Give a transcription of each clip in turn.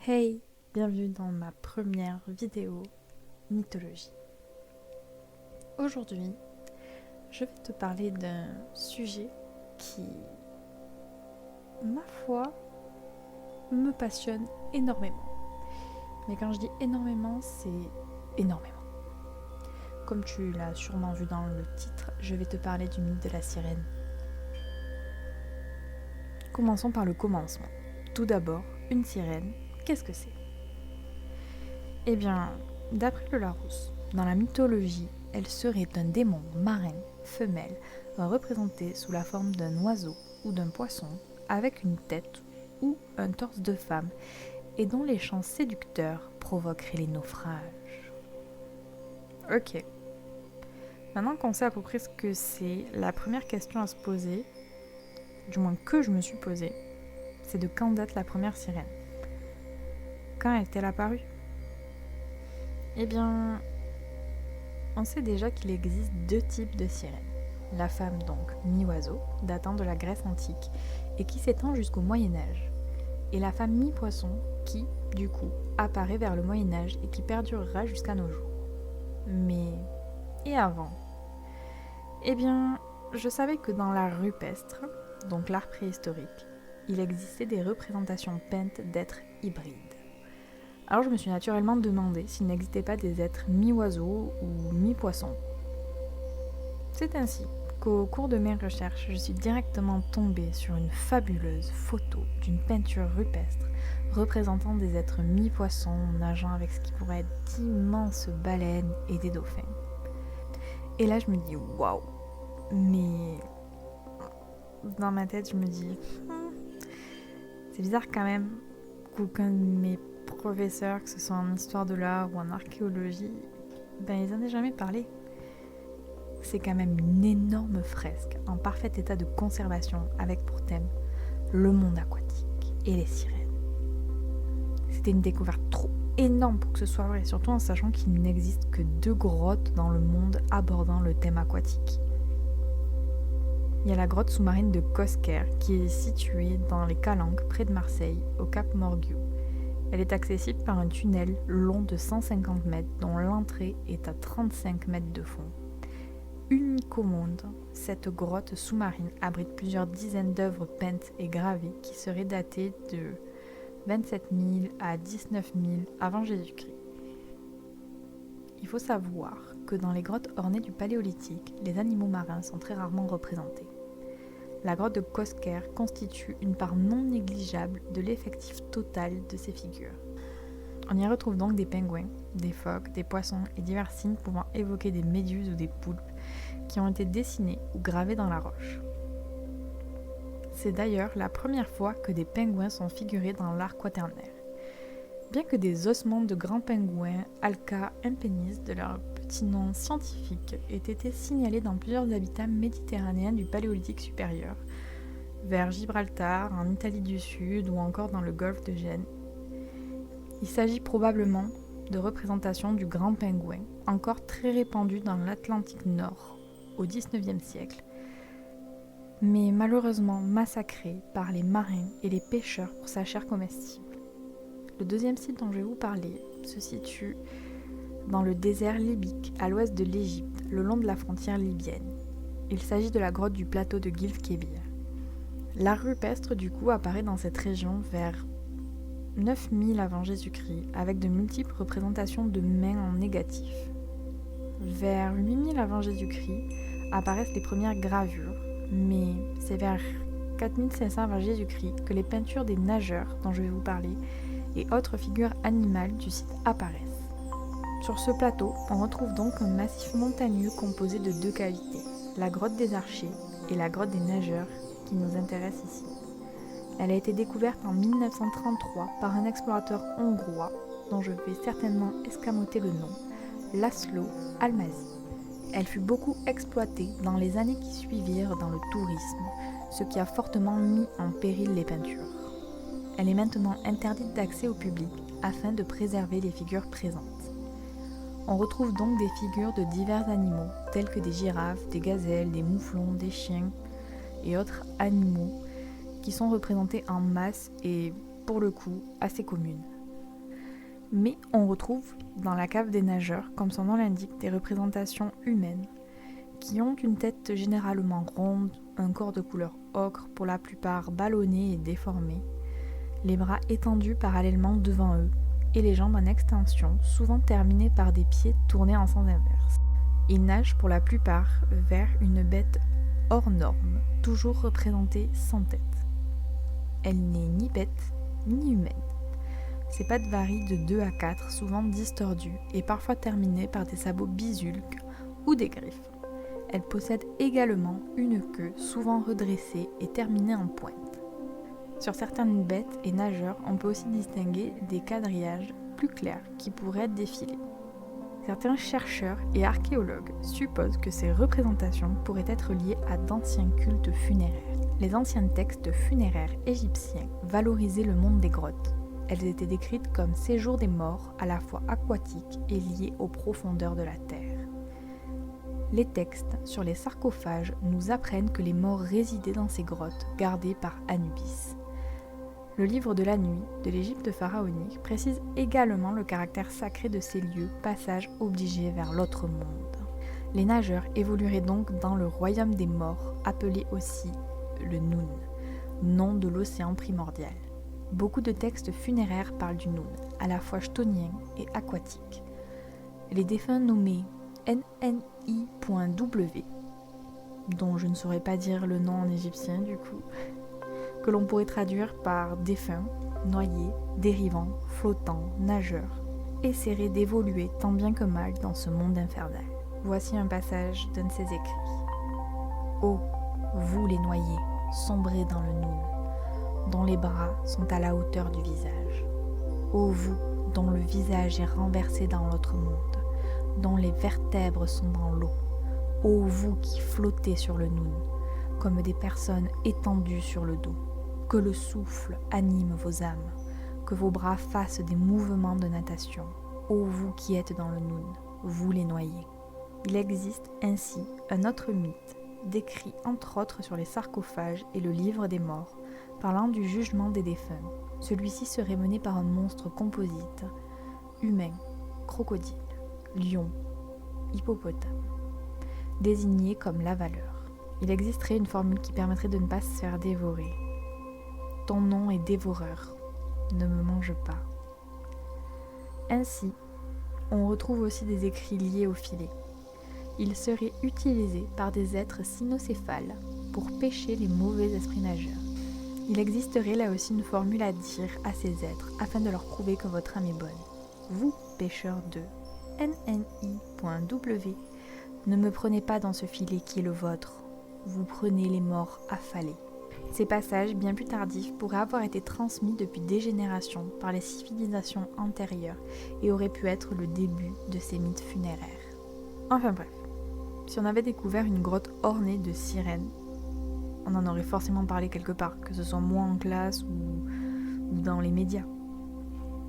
Hey, bienvenue dans ma première vidéo mythologie. Aujourd'hui, je vais te parler d'un sujet qui, ma foi, me passionne énormément. Mais quand je dis énormément, c'est énormément. Comme tu l'as sûrement vu dans le titre, je vais te parler du mythe de la sirène. Commençons par le commencement. Tout d'abord, une sirène, qu'est-ce que c'est ? Eh bien, d'après le Larousse, dans la mythologie, elle serait un démon marin, femelle, représenté sous la forme d'un oiseau ou d'un poisson, avec une tête ou un torse de femme, et dont les chants séducteurs provoqueraient les naufrages. Ok. Maintenant qu'on sait à peu près ce que c'est, la première question à se poser, du moins que je me suis posée, c'est de quand date la première sirène ? Quand est-elle apparue ? Eh bien, on sait déjà qu'il existe deux types de sirènes. La femme donc mi-oiseau, datant de la Grèce antique, et qui s'étend jusqu'au Moyen-Âge. Et la femme mi-poisson, qui, du coup, apparaît vers le Moyen-Âge et qui perdurera jusqu'à nos jours. Mais, et avant ? Eh bien, je savais que dans l'art rupestre, donc l'art préhistorique, il existait des représentations peintes d'êtres hybrides. Alors je me suis naturellement demandé s'il n'existait pas des êtres mi-oiseaux ou mi-poissons. C'est ainsi qu'au cours de mes recherches, je suis directement tombée sur une fabuleuse photo d'une peinture rupestre représentant des êtres mi-poissons nageant avec ce qui pourrait être d'immenses baleines et des dauphins. Et là je me dis waouh, mais dans ma tête je me dis c'est bizarre quand même qu'aucun de mes professeurs, que ce soit en histoire de l'art ou en archéologie, ils en aient jamais parlé. C'est quand même une énorme fresque en parfait état de conservation avec pour thème le monde aquatique et les sirènes. C'était une découverte trop énorme pour que ce soit vrai, surtout en sachant qu'il n'existe que 2 grottes dans le monde abordant le thème aquatique. Il y a la grotte sous-marine de Cosquer qui est située dans les Calanques près de Marseille, au cap Morgiou. Elle est accessible par un tunnel long de 150 mètres dont l'entrée est à 35 mètres de fond. Unique au monde, cette grotte sous-marine abrite plusieurs dizaines d'œuvres peintes et gravées qui seraient datées de 27 000 à 19 000 avant Jésus-Christ. Il faut savoir que dans les grottes ornées du Paléolithique, les animaux marins sont très rarement représentés. La grotte de Cosquer constitue une part non négligeable de l'effectif total de ces figures. On y retrouve donc des pingouins, des phoques, des poissons et divers signes pouvant évoquer des méduses ou des poulpes qui ont été dessinés ou gravés dans la roche. C'est d'ailleurs la première fois que des pingouins sont figurés dans l'art quaternaire. Bien que des ossements de grands pingouins, Alca impennis de leur petit nom scientifique, aient été signalés dans plusieurs habitats méditerranéens du Paléolithique supérieur, vers Gibraltar, en Italie du Sud ou encore dans le golfe de Gênes. Il s'agit probablement de représentations du grand pingouin, encore très répandu dans l'Atlantique Nord au XIXe siècle, mais malheureusement massacré par les marins et les pêcheurs pour sa chair comestible. Le deuxième site dont je vais vous parler se situe dans le désert libyque, à l'ouest de l'Égypte, le long de la frontière libyenne. Il s'agit de la grotte du plateau de Gilf Kebir. L'art rupestre du coup apparaît dans cette région vers 9000 avant Jésus-Christ, avec de multiples représentations de mains en négatif. Vers 8000 avant Jésus-Christ apparaissent les premières gravures, mais c'est vers 4500 avant Jésus-Christ que les peintures des nageurs dont je vais vous parler et autres figures animales du site apparaissent. Sur ce plateau, on retrouve donc un massif montagneux composé de 2 cavités, la grotte des Archers et la grotte des Nageurs qui nous intéresse ici. Elle a été découverte en 1933 par un explorateur hongrois dont je vais certainement escamoter le nom, László Halmasi. Elle fut beaucoup exploitée dans les années qui suivirent dans le tourisme, ce qui a fortement mis en péril les peintures. Elle est maintenant interdite d'accès au public afin de préserver les figures présentes. On retrouve donc des figures de divers animaux, tels que des girafes, des gazelles, des mouflons, des chiens et autres animaux qui sont représentés en masse et, pour le coup, assez communes. Mais on retrouve dans la cave des nageurs, comme son nom l'indique, des représentations humaines qui ont une tête généralement ronde, un corps de couleur ocre, pour la plupart ballonné et déformé, les bras étendus parallèlement devant eux et les jambes en extension, souvent terminées par des pieds tournés en sens inverse. Ils nagent pour la plupart vers une bête hors norme, toujours représentée sans tête. Elle n'est ni bête ni humaine. Ses pattes varient de 2 à 4, souvent distordues et parfois terminées par des sabots bisulques ou des griffes. Elle possède également une queue souvent redressée et terminée en pointe. Sur certaines bêtes et nageurs, on peut aussi distinguer des quadrillages plus clairs qui pourraient défiler. Certains chercheurs et archéologues supposent que ces représentations pourraient être liées à d'anciens cultes funéraires. Les anciens textes funéraires égyptiens valorisaient le monde des grottes. Elles étaient décrites comme séjours des morts à la fois aquatiques et liés aux profondeurs de la terre. Les textes sur les sarcophages nous apprennent que les morts résidaient dans ces grottes gardées par Anubis. Le livre de la nuit de l'Égypte pharaonique précise également le caractère sacré de ces lieux, passage obligé vers l'autre monde. Les nageurs évolueraient donc dans le royaume des morts, appelé aussi le Noun, nom de l'océan primordial. Beaucoup de textes funéraires parlent du Noun, à la fois chthonien et aquatique. Les défunts nommés NNI.W, dont je ne saurais pas dire le nom en égyptien du coup, que l'on pourrait traduire par défunt, noyé, dérivant, flottant, nageur, essaieraient d'évoluer tant bien que mal dans ce monde infernal. Voici un passage d'un de ses écrits. Ô, vous les noyés, sombrez dans le Noun, dont les bras sont à la hauteur du visage. Ô vous, dont le visage est renversé dans l'autre monde, dont les vertèbres sont dans l'eau. Ô vous qui flottez sur le Noun, comme des personnes étendues sur le dos. Que le souffle anime vos âmes, que vos bras fassent des mouvements de natation. Ô vous qui êtes dans le Noun, vous les noyés. Il existe ainsi un autre mythe, décrit entre autres sur les sarcophages et le livre des morts, parlant du jugement des défunts. Celui-ci serait mené par un monstre composite, humain, crocodile, lion, hippopotame, désigné comme l'avaleur. Il existerait une formule qui permettrait de ne pas se faire dévorer. Ton nom est dévoreur, ne me mange pas. Ainsi, on retrouve aussi des écrits liés au filet. Ils seraient utilisés par des êtres cynocéphales pour pêcher les mauvais esprits nageurs. Il existerait là aussi une formule à dire à ces êtres afin de leur prouver que votre âme est bonne. Vous, pêcheurs de NNI.W, ne me prenez pas dans ce filet qui est le vôtre, vous prenez les morts affalés. Ces passages, bien plus tardifs, pourraient avoir été transmis depuis des générations par les civilisations antérieures et auraient pu être le début de ces mythes funéraires. Enfin bref, si on avait découvert une grotte ornée de sirènes, on en aurait forcément parlé quelque part, que ce soit moi en classe ou dans les médias.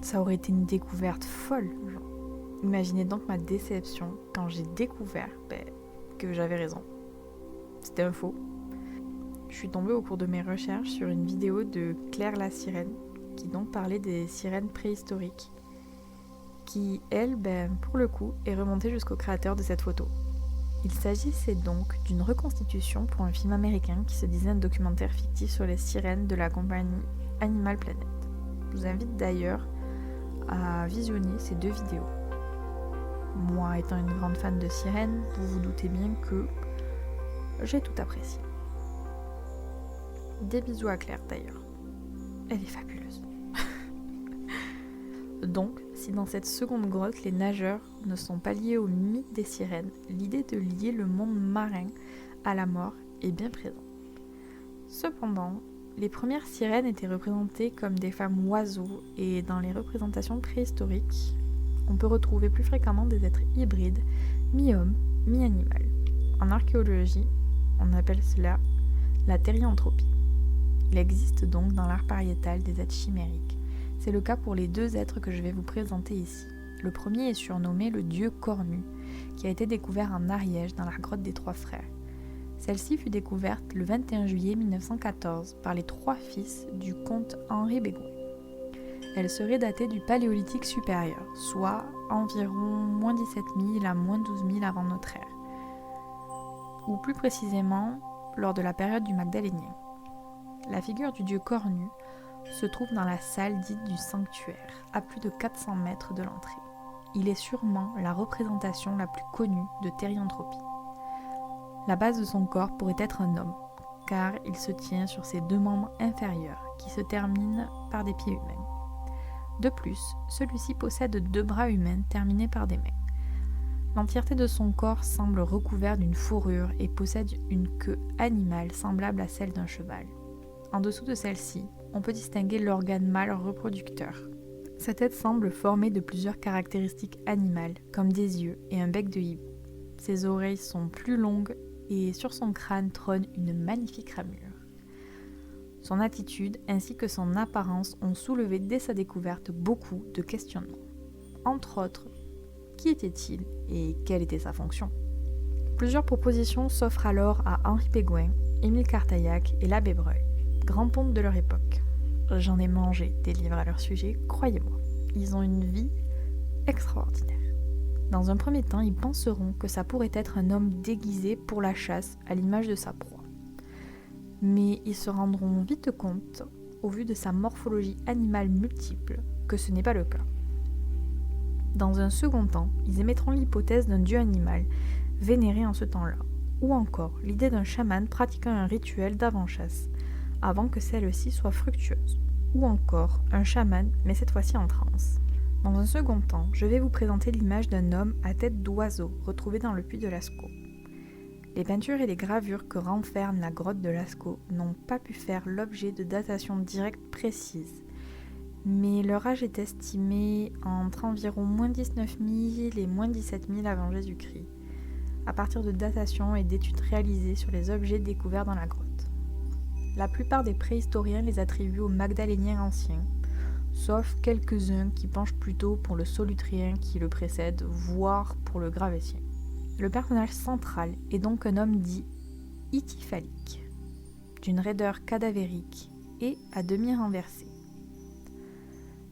Ça aurait été une découverte folle. Genre. Imaginez donc ma déception quand j'ai découvert que j'avais raison. C'était un faux. Je suis tombée au cours de mes recherches sur une vidéo de Claire la sirène, qui donc parlait des sirènes préhistoriques, qui, elle, pour le coup, est remontée jusqu'au créateur de cette photo. Il s'agissait donc d'une reconstitution pour un film américain qui se disait un documentaire fictif sur les sirènes de la compagnie Animal Planet. Je vous invite d'ailleurs à visionner ces deux vidéos. Moi, étant une grande fan de sirènes, vous vous doutez bien que j'ai tout apprécié. Des bisous à Claire d'ailleurs. Elle est fabuleuse. Donc, si dans cette seconde grotte, les nageurs ne sont pas liés au mythe des sirènes, l'idée de lier le monde marin à la mort est bien présente. Cependant, les premières sirènes étaient représentées comme des femmes oiseaux et dans les représentations préhistoriques, on peut retrouver plus fréquemment des êtres hybrides, mi-homme, mi-animal. En archéologie, on appelle cela la thérianthropie. Il existe donc dans l'art pariétal des êtres chimériques. C'est le cas pour les deux êtres que je vais vous présenter ici. Le premier est surnommé le dieu cornu, qui a été découvert en Ariège dans la grotte des Trois Frères. Celle-ci fut découverte le 21 juillet 1914 par les trois fils du comte Henri Bégon. Elle serait datée du Paléolithique supérieur, soit environ moins 17 000 à moins 12 000 avant notre ère, ou plus précisément lors de la période du Magdalénien. La figure du dieu cornu se trouve dans la salle dite du sanctuaire, à plus de 400 mètres de l'entrée. Il est sûrement la représentation la plus connue de Thérianthropie. La base de son corps pourrait être un homme, car il se tient sur ses 2 membres inférieurs, qui se terminent par des pieds humains. De plus, celui-ci possède 2 bras humains terminés par des mains. L'entièreté de son corps semble recouvert d'une fourrure et possède une queue animale semblable à celle d'un cheval. En dessous de celle-ci, on peut distinguer l'organe mâle reproducteur. Sa tête semble formée de plusieurs caractéristiques animales, comme des yeux et un bec de hibou. Ses oreilles sont plus longues et sur son crâne trône une magnifique ramure. Son attitude ainsi que son apparence ont soulevé dès sa découverte beaucoup de questionnements. Entre autres, qui était-il et quelle était sa fonction ? Plusieurs propositions s'offrent alors à Henri Péguin, Émile Cartaillac et l'abbé Breuil, grands pontes de leur époque. J'en ai mangé des livres à leur sujet, croyez-moi. Ils ont une vie extraordinaire. Dans un premier temps, ils penseront que ça pourrait être un homme déguisé pour la chasse à l'image de sa proie. Mais ils se rendront vite compte, au vu de sa morphologie animale multiple, que ce n'est pas le cas. Dans un second temps, ils émettront l'hypothèse d'un dieu animal vénéré en ce temps-là, ou encore l'idée d'un chaman pratiquant un rituel d'avant-chasse, avant que celle-ci soit fructueuse, ou encore un chaman, mais cette fois-ci en transe. Dans un second temps, je vais vous présenter l'image d'un homme à tête d'oiseau retrouvé dans le puits de Lascaux. Les peintures et les gravures que renferme la grotte de Lascaux n'ont pas pu faire l'objet de datations directes précises, mais leur âge est estimé entre environ moins 19 000 et moins 17 000 avant Jésus-Christ, à partir de datations et d'études réalisées sur les objets découverts dans la grotte. La plupart des préhistoriens les attribuent aux Magdaléniens anciens, sauf quelques-uns qui penchent plutôt pour le Solutrien qui le précède, voire pour le Gravettien. Le personnage central est donc un homme dit ityphalique, d'une raideur cadavérique et à demi renversé.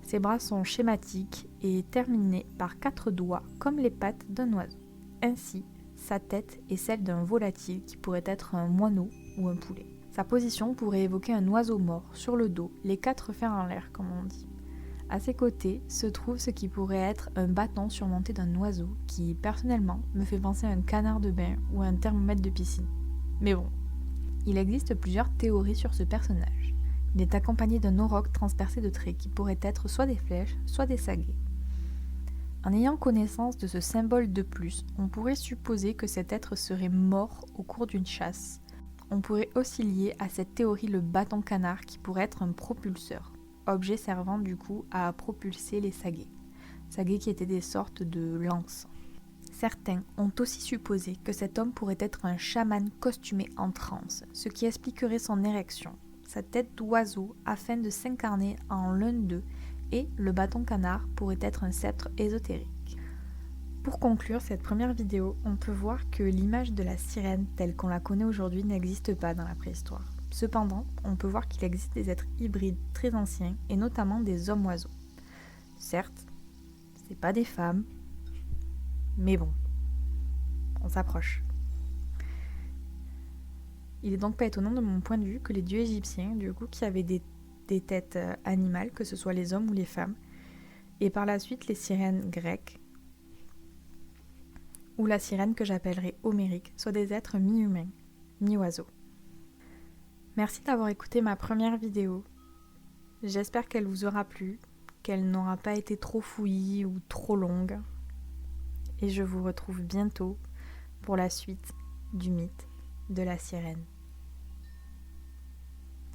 Ses bras sont schématiques et terminés par 4 doigts comme les pattes d'un oiseau. Ainsi, sa tête est celle d'un volatile qui pourrait être un moineau ou un poulet. Sa position pourrait évoquer un oiseau mort sur le dos, les 4 fers en l'air comme on dit. À ses côtés se trouve ce qui pourrait être un bâton surmonté d'un oiseau qui, personnellement, me fait penser à un canard de bain ou à un thermomètre de piscine. Mais bon, il existe plusieurs théories sur ce personnage. Il est accompagné d'un auroch transpercé de traits qui pourraient être soit des flèches, soit des saguets. En ayant connaissance de ce symbole de plus, on pourrait supposer que cet être serait mort au cours d'une chasse. On pourrait aussi lier à cette théorie le bâton canard qui pourrait être un propulseur, objet servant du coup à propulser les saguets qui étaient des sortes de lances. Certains ont aussi supposé que cet homme pourrait être un chaman costumé en transe, ce qui expliquerait son érection, sa tête d'oiseau afin de s'incarner en l'un d'eux, et le bâton canard pourrait être un sceptre ésotérique. Pour conclure cette première vidéo, on peut voir que l'image de la sirène telle qu'on la connaît aujourd'hui n'existe pas dans la préhistoire. Cependant, on peut voir qu'il existe des êtres hybrides très anciens, et notamment des hommes-oiseaux. Certes, c'est pas des femmes, mais bon, on s'approche. Il est donc pas étonnant de mon point de vue que les dieux égyptiens, du coup, qui avaient des têtes animales, que ce soit les hommes ou les femmes, et par la suite les sirènes grecques, ou la sirène que j'appellerais homérique, soient des êtres mi-humains, mi-oiseaux. Merci d'avoir écouté ma première vidéo. J'espère qu'elle vous aura plu, qu'elle n'aura pas été trop fouillie ou trop longue. Et je vous retrouve bientôt pour la suite du mythe de la sirène.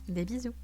Des bisous.